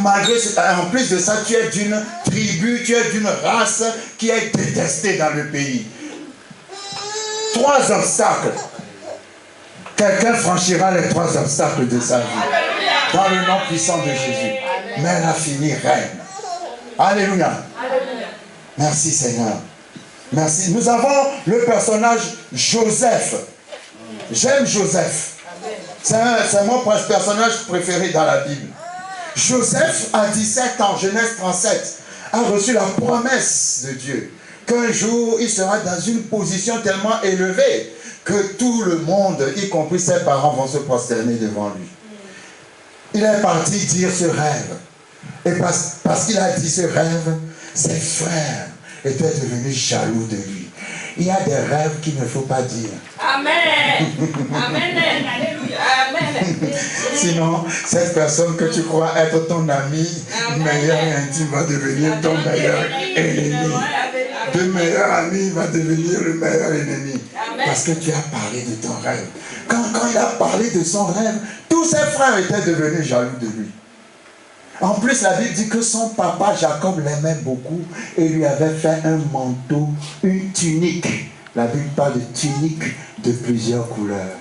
en plus de ça, tu es d'une tribu, tu es d'une race qui est détestée dans le pays. 3 obstacles. Quelqu'un franchira les 3 obstacles de sa vie. Dans le nom puissant de Jésus. Mais elle a fini reine. Alléluia. Merci Seigneur. Merci. Nous avons le personnage Joseph. J'aime Joseph. C'est mon personnage préféré dans la Bible. Joseph, à 17 ans, Genèse 37, a reçu la promesse de Dieu qu'un jour, il sera dans une position tellement élevée que tout le monde, y compris ses parents, vont se prosterner devant lui. Il est parti dire ce rêve. Et parce qu'il a dit ce rêve, ses frères étaient devenus jaloux de lui. Il y a des rêves qu'il ne faut pas dire. Amen. Amen. Alléluia. Amen. Sinon, cette personne que tu crois être ton ami, meilleur et intime, va devenir ton meilleur ennemi. Le meilleur ami va devenir le meilleur ennemi. Parce que tu as parlé de ton rêve. Quand il a parlé de son rêve, tous ses frères étaient devenus jaloux de lui. En plus, la Bible dit que son papa Jacob l'aimait beaucoup et lui avait fait un manteau, une tunique. La Bible parle de tunique de plusieurs couleurs.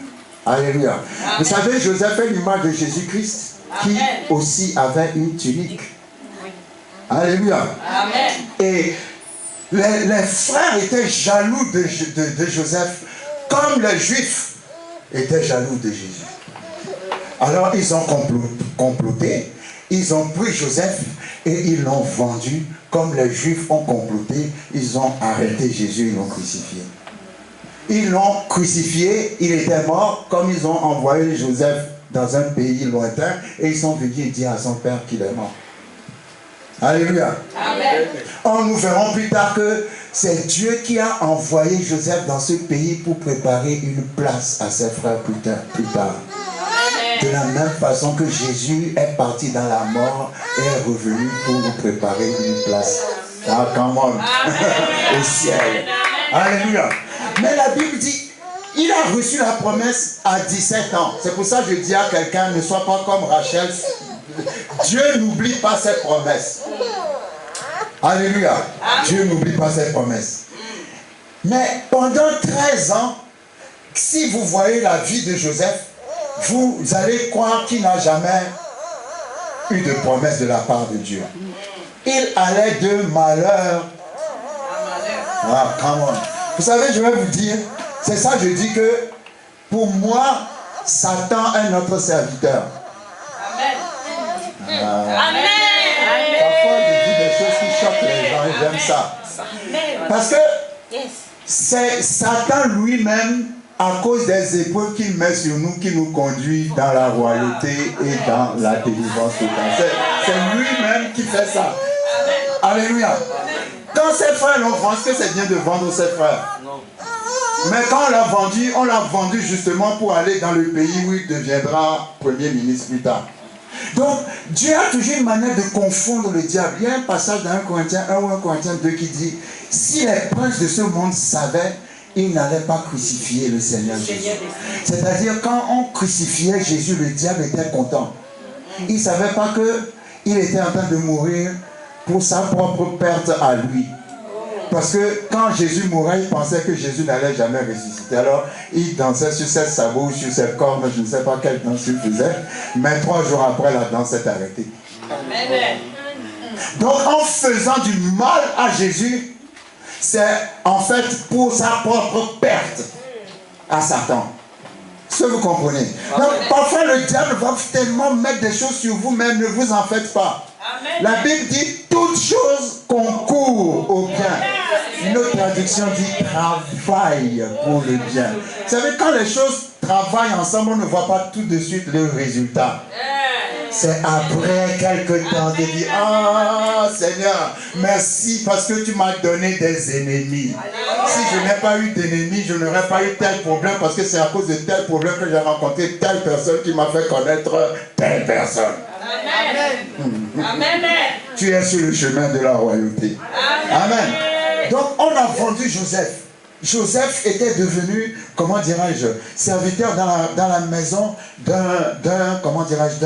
Alléluia. Amen. Vous savez, Joseph est l'image de Jésus-Christ qui aussi avait une tunique. Alléluia. Amen. Et les frères étaient jaloux de Joseph comme les Juifs étaient jaloux de Jésus. Alors ils ont comploté. Ils ont pris Joseph et ils l'ont vendu. Comme les Juifs ont comploté, ils ont arrêté Jésus, ils l'ont crucifié. Ils l'ont crucifié, il était mort, comme ils ont envoyé Joseph dans un pays lointain, et ils sont venus dire à son père qu'il est mort. Alléluia. Amen. Nous verrons plus tard que c'est Dieu qui a envoyé Joseph dans ce pays pour préparer une place à ses frères plus tard. De la même façon que Jésus est parti dans la mort et est revenu pour nous préparer une place. Ah, come on. Au ciel. Alléluia. Mais la Bible dit, il a reçu la promesse à 17 ans. C'est pour ça que je dis à quelqu'un, ne sois pas comme Rachel. Dieu n'oublie pas ses promesses. Alléluia. Dieu n'oublie pas ses promesses. Mais pendant 13 ans, si vous voyez la vie de Joseph, vous allez croire qu'il n'a jamais eu de promesse de la part de Dieu. Il allait de malheur. Ah, come on. Vous savez, je vais vous dire, c'est ça que je dis que pour moi, Satan est notre serviteur. Amen. Amen. Parfois, je dis des choses qui choquent les gens et j'aime ça. Parce que c'est Satan lui-même, à cause des épreuves qu'il met sur nous, qui nous conduit dans la royauté et dans la délivrance totale. C'est lui-même qui fait ça. Alléluia. Quand ses frères l'ont vendu, est-ce que c'est bien de vendre ses frères? Non. Mais quand on l'a vendu justement pour aller dans le pays où il deviendra premier ministre plus tard. Donc, Dieu a toujours une manière de confondre le diable. Il y a un passage dans 1 Corinthiens 1 ou 1 Corinthiens 2 qui dit, si les princes de ce monde savaient, ils n'allaient pas crucifier le Seigneur Jésus. C'est-à-dire, quand on crucifiait Jésus, le diable était content. Il ne savait pas qu'il était en train de mourir pour sa propre perte à lui. Parce que quand Jésus mourait, il pensait que Jésus n'allait jamais ressusciter. Alors, il dansait sur ses sabots, sur ses cornes, je ne sais pas quelle danse il faisait. Mais 3 jours après, la danse s'est arrêtée. Amen. Donc, en faisant du mal à Jésus, c'est en fait pour sa propre perte à Satan. Est-ce que vous comprenez? Donc, parfois, le diable va tellement mettre des choses sur vous-même, ne vous en faites pas. Amen. La Bible dit toutes choses concourent au bien. Une autre traduction dit travaille pour le bien. Vous savez, quand les choses travaillent ensemble, on ne voit pas tout de suite le résultat. C'est après quelque temps de dire, ah Seigneur, merci parce que tu m'as donné des ennemis. Si je n'ai pas eu d'ennemis, je n'aurais pas eu tel problème parce que c'est à cause de tel problème que j'ai rencontré telle personne qui m'a fait connaître telle personne. Amen. Amen. Tu es sur le chemin de la royauté. Amen. Donc on a vendu Joseph. Joseph était devenu, comment dirais-je, serviteur dans la maison d'un, comment dirais-je,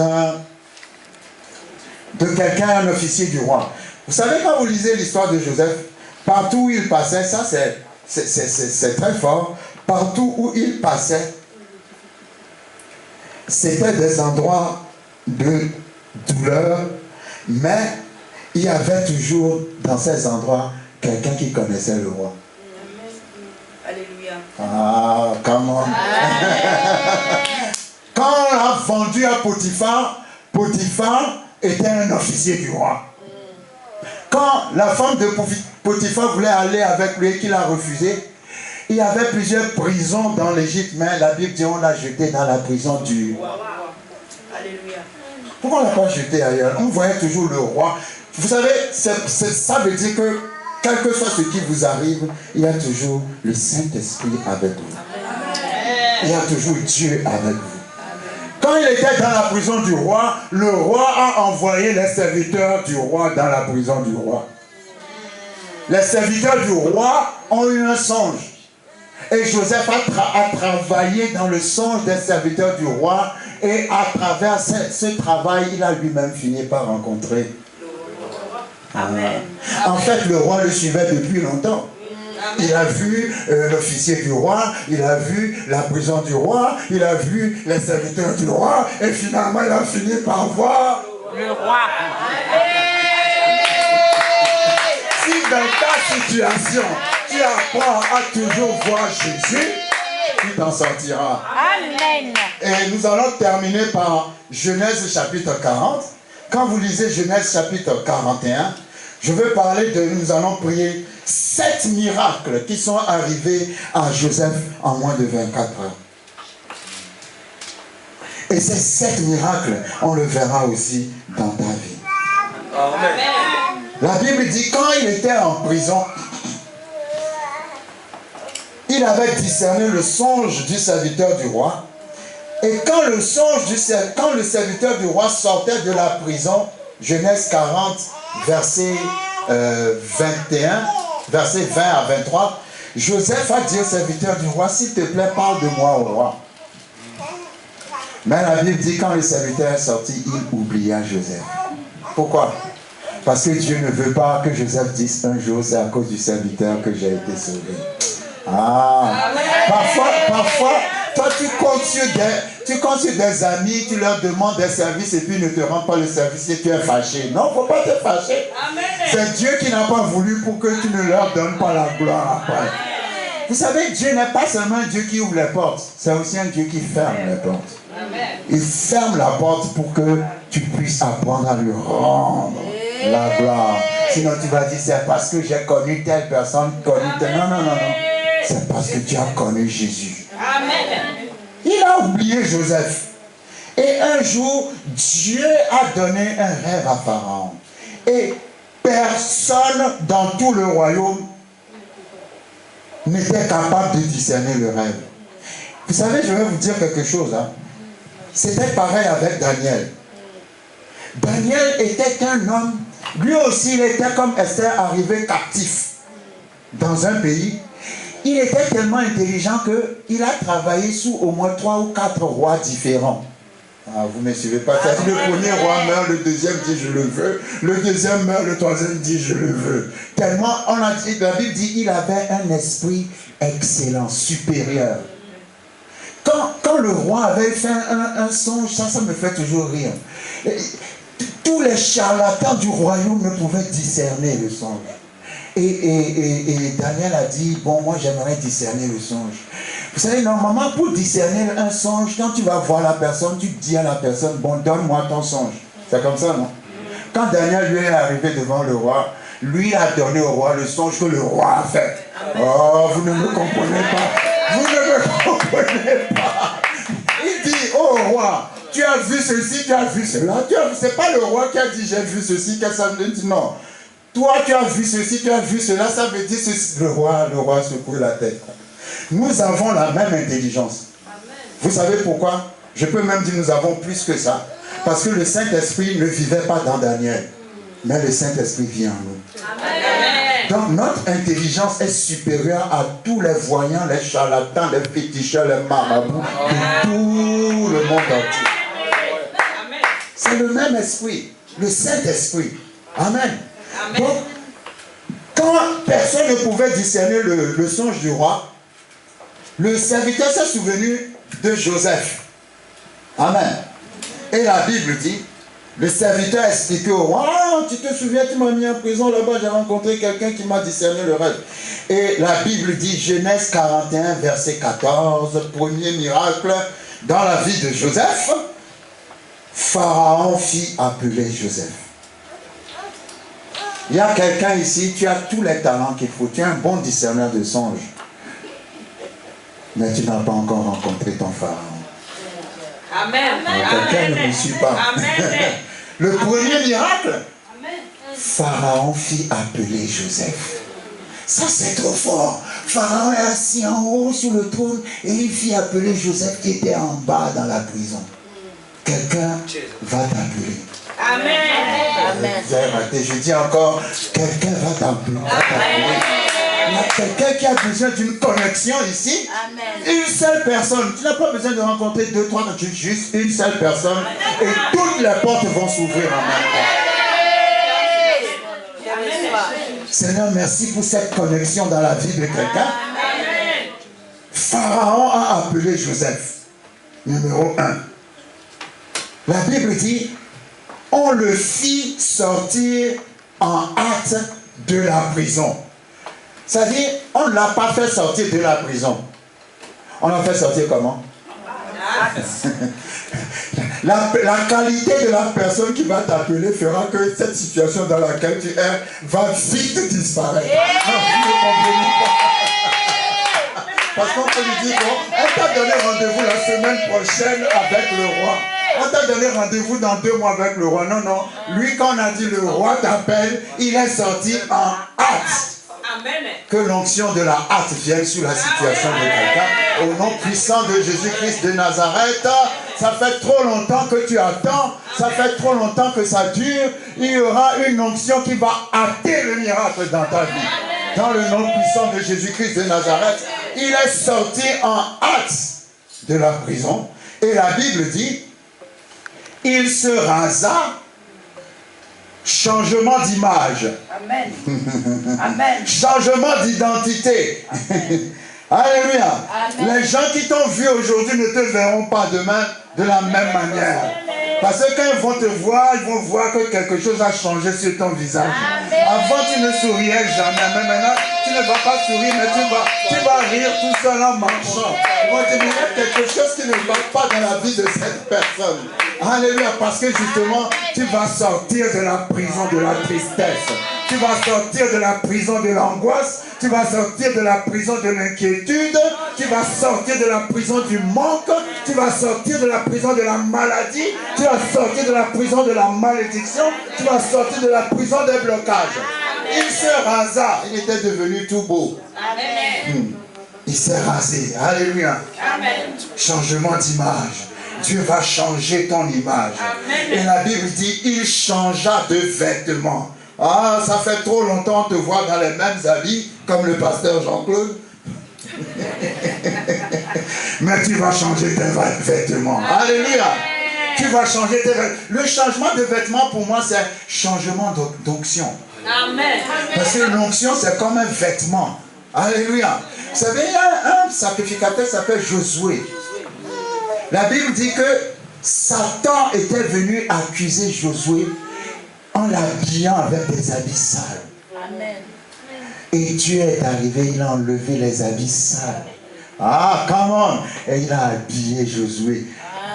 de quelqu'un, un officier du roi. Vous savez, quand vous lisez l'histoire de Joseph, partout où il passait, ça c'est très fort, partout où il passait, c'était des endroits de douleur, mais il y avait toujours dans ces endroits quelqu'un qui connaissait le roi. Alléluia. Ah, comment? Quand on l'a vendu à Potiphar, Potiphar était un officier du roi. Quand la femme de Potiphar voulait aller avec lui et qu'il a refusé, il y avait plusieurs prisons dans l'Égypte, mais la Bible dit on l'a jeté dans la prison du... Alléluia. Pourquoi on ne l'a pas jeté ailleurs? On voyait toujours le roi. Vous savez, ça veut dire que quel que soit ce qui vous arrive, il y a toujours le Saint-Esprit avec vous. Il y a toujours Dieu avec vous. Quand il était dans la prison du roi, le roi a envoyé les serviteurs du roi dans la prison du roi. Les serviteurs du roi ont eu un songe. Et Joseph a travaillé dans le songe des serviteurs du roi. Et à travers ce travail, il a lui-même fini par rencontrer. Amen. En fait, le roi le suivait depuis longtemps. Il a vu l'officier du roi, il a vu la prison du roi, il a vu les serviteurs du roi, et finalement il a fini par voir le roi. Si dans ta situation, tu apprends à toujours voir Jésus, tu t'en sortiras. Amen. Et nous allons terminer par Genèse chapitre 40. Quand vous lisez Genèse chapitre 41, je veux parler de, nous allons prier 7 miracles qui sont arrivés à Joseph en moins de 24 heures. Et ces 7 miracles, on le verra aussi dans ta vie. Amen. La Bible dit quand il était en prison, il avait discerné le songe du serviteur du roi. Et quand le serviteur du roi sortait de la prison, Genèse 40, verset 21, verset 20 à 23, Joseph a dit au serviteur du roi, s'il te plaît, parle de moi au roi. Mais la Bible dit, quand le serviteur est sorti, il oublia Joseph. Pourquoi? Parce que Dieu ne veut pas que Joseph dise un jour, c'est à cause du serviteur que j'ai été sauvé. Ah, parfois, toi tu comptes sur des amis, tu leur demandes des services et puis ils ne te rendent pas le service et tu es fâché. Non, il ne faut pas te fâcher. C'est Dieu qui n'a pas voulu pour que tu ne leur donnes pas la gloire après. Vous savez, Dieu n'est pas seulement un Dieu qui ouvre les portes, c'est aussi un Dieu qui ferme les portes. Il ferme la porte pour que tu puisses apprendre à lui rendre la gloire. Sinon tu vas dire, c'est parce que j'ai connu telle personne, connu telle... Non. C'est parce que tu as connu Jésus. Amen. Il a oublié Joseph. Et un jour, Dieu a donné un rêve à Pharaon. Et personne dans tout le royaume n'était capable de discerner le rêve. Vous savez, je vais vous dire quelque chose. Hein. C'était pareil avec Daniel. Daniel était un homme, lui aussi il était comme Esther, arrivé captif dans un pays. Il était tellement intelligent qu'il a travaillé sous au moins 3 ou 4 rois différents. Ah, vous ne me suivez pas. Le premier roi meurt, le deuxième dit je le veux. Le deuxième meurt, le troisième dit je le veux. Tellement, la Bible dit qu'il avait un esprit excellent, supérieur. Quand le roi avait fait un songe, ça me fait toujours rire. Tous les charlatans du royaume ne pouvaient discerner le songe. Et Daniel a dit, bon, moi j'aimerais discerner le songe. Vous savez, normalement, pour discerner un songe, quand tu vas voir la personne, tu dis à la personne, bon, donne-moi ton songe. C'est comme ça, non? Quand Daniel lui est arrivé devant le roi, lui a donné au roi le songe que le roi a fait. Oh, vous ne me comprenez pas. Vous ne me comprenez pas. Il dit, oh roi, tu as vu ceci, tu as vu cela. C'est pas le roi qui a dit, j'ai vu ceci, qu'est-ce que ça veut dire? Non. Toi, tu as vu ceci, tu as vu cela, ça veut dire ceci. Le roi secoue la tête. Nous avons la même intelligence. Amen. Vous savez pourquoi? Je peux même dire nous avons plus que ça. Parce que le Saint-Esprit ne vivait pas dans Daniel. Mais le Saint-Esprit vit en nous. Amen. Donc notre intelligence est supérieure à tous les voyants, les charlatans, les féticheurs, les marabouts de tout le monde entier. C'est le même esprit. le Saint-Esprit. Amen. Donc, quand personne ne pouvait discerner le songe du roi, le serviteur s'est souvenu de Joseph. Amen. Et la Bible dit, le serviteur a expliqué au roi, ah, tu te souviens, tu m'as mis en prison là-bas, j'ai rencontré quelqu'un qui m'a discerné le rêve. Et la Bible dit, Genèse 41, verset 14, premier miracle dans la vie de Joseph, Pharaon fit appeler Joseph. Il y a quelqu'un ici, tu as tous les talents qu'il faut, tu es un bon discerneur de songes, mais tu n'as pas encore rencontré ton Pharaon. Amen. Quelqu'un ne me suit pas. Amen. Le premier miracle, Pharaon fit appeler Joseph. Ça, c'est trop fort. Pharaon est assis en haut sur le trône et il fit appeler Joseph qui était en bas dans la prison. Quelqu'un va t'appeler. Amen. Vous avez raté. Je dis encore, quelqu'un va t'appeler. Il y a quelqu'un qui a besoin d'une connexion ici. Amen. Une seule personne. Tu n'as pas besoin de rencontrer 2, 3, juste une seule personne. Et toutes les portes vont s'ouvrir en même temps. Seigneur, merci pour cette connexion dans la vie de quelqu'un. Pharaon a appelé Joseph. Numéro 1. La Bible dit, on le fit sortir en hâte de la prison. C'est-à-dire, on ne l'a pas fait sortir de la prison. On l'a fait sortir comment? La qualité de la personne qui va t'appeler fera que cette situation dans laquelle tu es va vite disparaître. Non, vous ne comprenez pas. Parce qu'on peut lui dire, bon, on t'a donné rendez-vous la semaine prochaine avec le roi. On t'a donné rendez-vous dans 2 mois avec le roi. Non, non. Lui, quand on a dit le roi t'appelle, il est sorti en hâte. Que l'onction de la hâte vienne sur la situation de quelqu'un. Au nom puissant de Jésus-Christ de Nazareth, ça fait trop longtemps que tu attends, ça fait trop longtemps que ça dure. Il y aura une onction qui va hâter le miracle dans ta vie. Dans le nom puissant de Jésus-Christ de Nazareth, il est sorti en hâte de la prison. Et la Bible dit, il se rasa. Changement d'image. Amen. Amen. Changement d'identité. Alléluia. Les gens qui t'ont vu aujourd'hui ne te verront pas demain de la même manière. Parce que quand ils vont te voir, ils vont voir que quelque chose a changé sur ton visage. Amen. Avant, tu ne souriais jamais. Mais maintenant, tu ne vas pas sourire, mais tu vas rire tout seul en marchant. Ils vont te dire, il y a quelque chose qui ne va pas dans la vie de cette personne. Alléluia. Parce que justement, tu vas sortir de la prison de la tristesse. Tu vas sortir de la prison de l'angoisse. Tu vas sortir de la prison de l'inquiétude. Tu vas sortir de la prison du manque. Tu vas sortir de la prison de la maladie. Tu vas sortir de la prison de la malédiction. Tu vas sortir de la prison des blocages. Il se rasa. Il était devenu tout beau. Amen. Il s'est rasé. Alléluia. Amen. Changement d'image. Dieu va changer ton image. Amen. Et la Bible dit, il changea de vêtements. Ah, ça fait trop longtemps on te voit dans les mêmes habits, comme le pasteur Jean-Claude. Mais tu vas changer tes vêtements. Alléluia. Tu vas changer tes vêtements. Le changement de vêtements, pour moi, c'est un changement d'onction. Amen. Parce que l'onction, c'est comme un vêtement. Alléluia. Vous savez, il y a un sacrificateur qui s'appelle Josué. La Bible dit que Satan était venu accuser Josué en l'habillant avec des habits sales. Amen. Et Dieu est arrivé, il a enlevé les habits sales. Ah, come on! Et il a habillé Josué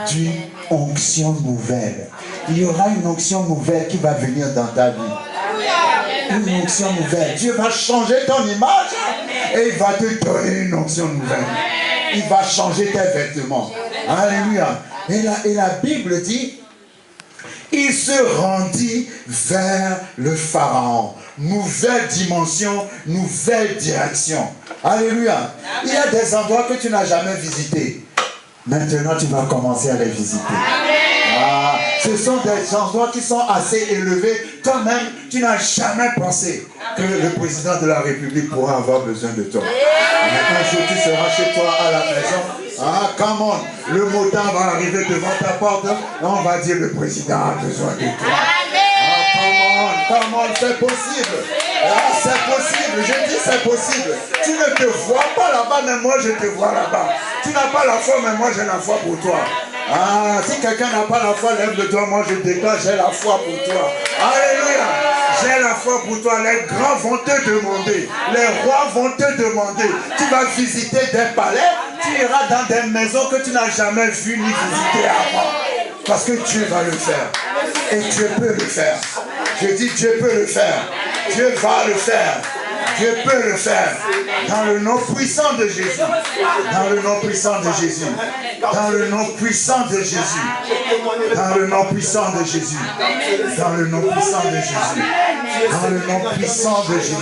d'une onction nouvelle. Il y aura une onction nouvelle qui va venir dans ta vie. Une onction nouvelle. Dieu va changer ton image et il va te donner une onction nouvelle. Il va changer tes vêtements. Alléluia. Et la Bible dit, il se rendit vers le Pharaon. Nouvelle dimension, nouvelle direction. Alléluia. Il y a des endroits que tu n'as jamais visités. Maintenant, tu vas commencer à les visiter. Ah, ce sont des endroits qui sont assez élevés. Toi-même, tu n'as jamais pensé que le président de la République pourra avoir besoin de toi. Mais un jour, tu seras chez toi à la maison. Ah, come on. Le motard va arriver devant ta porte. On va dire, le président a besoin de toi. comment c'est possible? Ah, c'est possible, je dis c'est possible. Tu ne te vois pas là-bas, mais moi je te vois là-bas. Tu n'as pas la foi, mais moi j'ai la foi pour toi. Ah, si quelqu'un n'a pas la foi, lève le doigt, moi je déclare, j'ai la foi pour toi. Alléluia. J'ai la foi pour toi. Les grands vont te demander. Les rois vont te demander. Tu vas visiter des palais. Tu iras dans des maisons que tu n'as jamais vues ni visitées avant. Parce que Dieu va le faire. Et Dieu peut le faire. Je dis Dieu peut le faire. Dieu va le faire. Dieu peut le faire. Dans le nom puissant de Jésus. Dans le nom puissant de Jésus. Dans le nom puissant de Jésus. Dans le nom puissant de Jésus. Dans le nom puissant de Jésus. Dans le nom puissant de Jésus.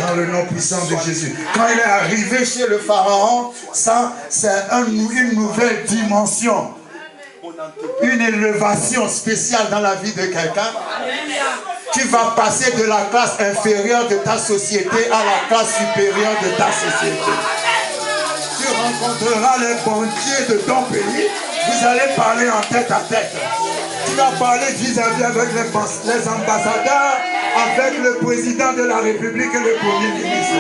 Dans le nom puissant de Jésus. Quand il est arrivé chez le Pharaon, ça c'est une nouvelle dimension. Une élévation spéciale dans la vie de quelqu'un. Tu vas passer de la classe inférieure de ta société à la classe supérieure de ta société. Tu rencontreras les banquiers de ton pays. Vous allez parler en tête à tête. Tu vas parler vis-à-vis avec les ambassadeurs, avec le président de la République et le premier ministre.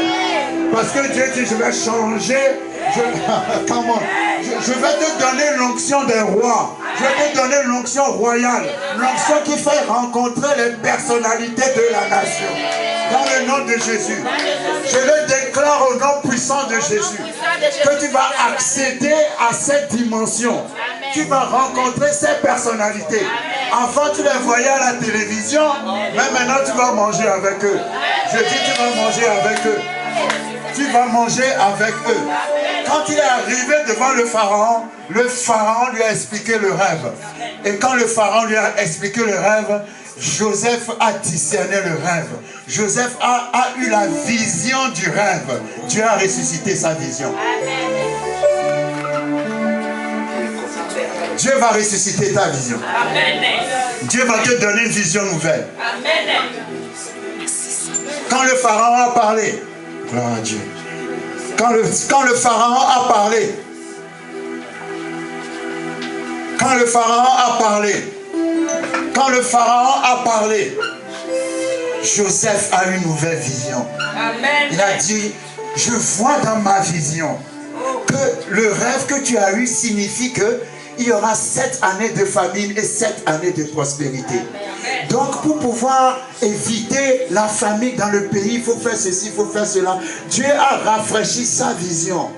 Parce que Dieu dit, je vais changer. Je vais te donner l'onction des rois. Je vais te donner l'onction royale. L'onction qui fait rencontrer les personnalités de la nation. Dans le nom de Jésus. Je le déclare au nom puissant de Jésus. Que tu vas accéder à cette dimension. Tu vas rencontrer ces personnalités. Avant, tu les voyais à la télévision. Mais maintenant, tu vas manger avec eux. Je dis, tu vas manger avec eux. Tu vas manger avec eux. Quand il est arrivé devant le Pharaon lui a expliqué le rêve. Et quand le Pharaon lui a expliqué le rêve, Joseph a discerné le rêve. Joseph a eu la vision du rêve. Dieu a ressuscité sa vision. Dieu va ressusciter ta vision. Dieu va te donner une vision nouvelle. Quand le Pharaon a parlé, gloire à Dieu. Quand le Pharaon a parlé, quand le Pharaon a parlé, Joseph a une nouvelle vision. Il a dit, je vois dans ma vision que le rêve que tu as eu signifie que il y aura 7 années de famine et 7 années de prospérité. Donc pour pouvoir éviter la famine dans le pays, il faut faire ceci, il faut faire cela. Dieu a rafraîchi sa vision.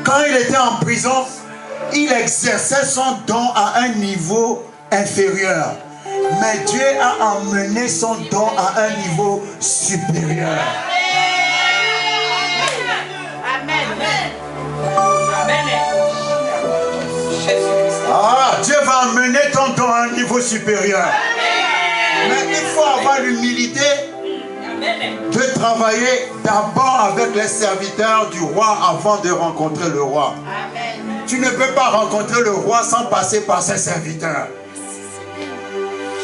Quand il était en prison, il exerçait son don à un niveau inférieur. Mais Dieu a emmené son don à un niveau supérieur. Ah, Dieu va emmener ton don à un niveau supérieur. Mais il faut avoir l'humilité de travailler d'abord avec les serviteurs du roi avant de rencontrer le roi. Tu ne peux pas rencontrer le roi sans passer par ses serviteurs.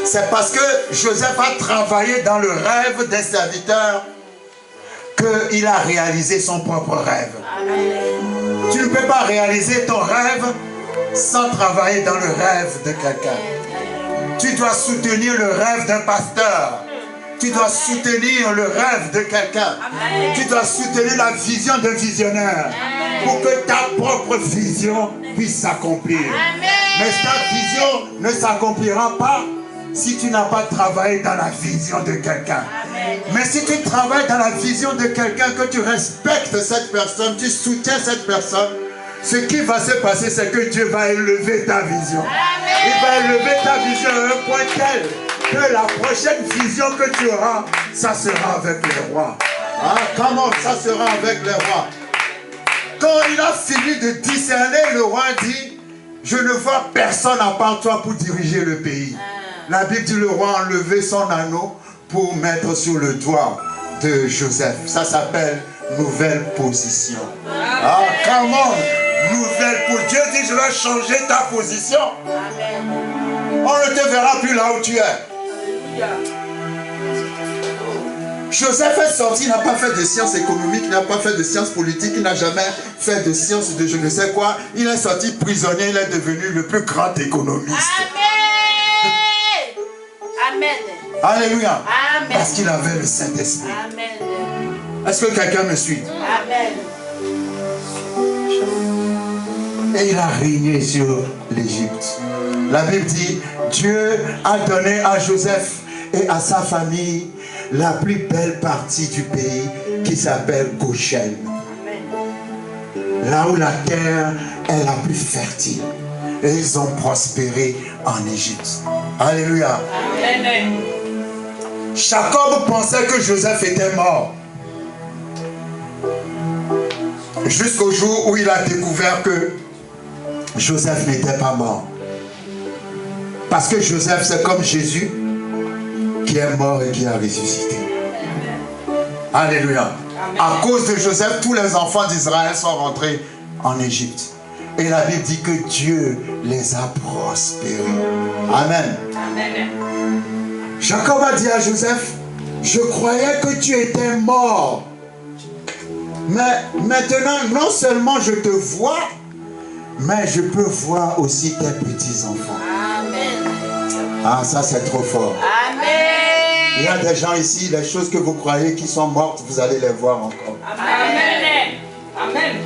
C'est parce que Joseph a travaillé dans le rêve des serviteurs qu'il a réalisé son propre rêve. Tu ne peux pas réaliser ton rêve sans travailler dans le rêve de quelqu'un. Tu dois soutenir le rêve d'un pasteur. Tu dois soutenir le rêve de quelqu'un. Tu dois soutenir la vision d'un visionnaire pour que ta propre vision puisse s'accomplir. Mais ta vision ne s'accomplira pas si tu n'as pas travaillé dans la vision de quelqu'un. Mais si tu travailles dans la vision de quelqu'un, que tu respectes cette personne, tu soutiens cette personne, ce qui va se passer, c'est que Dieu va élever ta vision. Il va élever ta vision à un point tel que la prochaine vision que tu auras, ça sera avec les rois. Ah, comment ça sera avec les rois? Quand il a fini de discerner, le roi dit, je ne vois personne à part toi pour diriger le pays. La Bible dit, le roi a enlevé son anneau pour mettre sur le doigt de Joseph. Ça s'appelle nouvelle position. Ah, comment? Nouvelle position. Dieu dit, je vais changer ta position. On ne te verra plus là où tu es. Joseph est sorti, il n'a pas fait de sciences économiques, il n'a pas fait de sciences politiques, il n'a jamais fait de sciences de je ne sais quoi. Il est sorti prisonnier, il est devenu le plus grand économiste. Amen. Alléluia. Amen. Parce qu'il avait le Saint-Esprit. Amen. Est-ce que quelqu'un me suit? Amen. Et il a régné sur l'Égypte. La Bible dit, Dieu a donné à Joseph et à sa famille la plus belle partie du pays qui s'appelle Goshen. Là où la terre est la plus fertile. Et ils ont prospéré en Égypte. Alléluia. Amen. Jacob pensait que Joseph était mort. Jusqu'au jour où il a découvert que Joseph n'était pas mort. Parce que Joseph, c'est comme Jésus qui est mort et qui a ressuscité. Alléluia. Amen. À cause de Joseph, tous les enfants d'Israël sont rentrés en Égypte. Et la Bible dit que Dieu les a prospérés. Amen. Amen. Jacob a dit à Joseph, je croyais que tu étais mort. Mais maintenant, non seulement je te vois, mais je peux voir aussi tes petits-enfants. Amen. Ah, ça c'est trop fort. Amen. Il y a des gens ici, les choses que vous croyez qui sont mortes, vous allez les voir encore. Amen. Amen.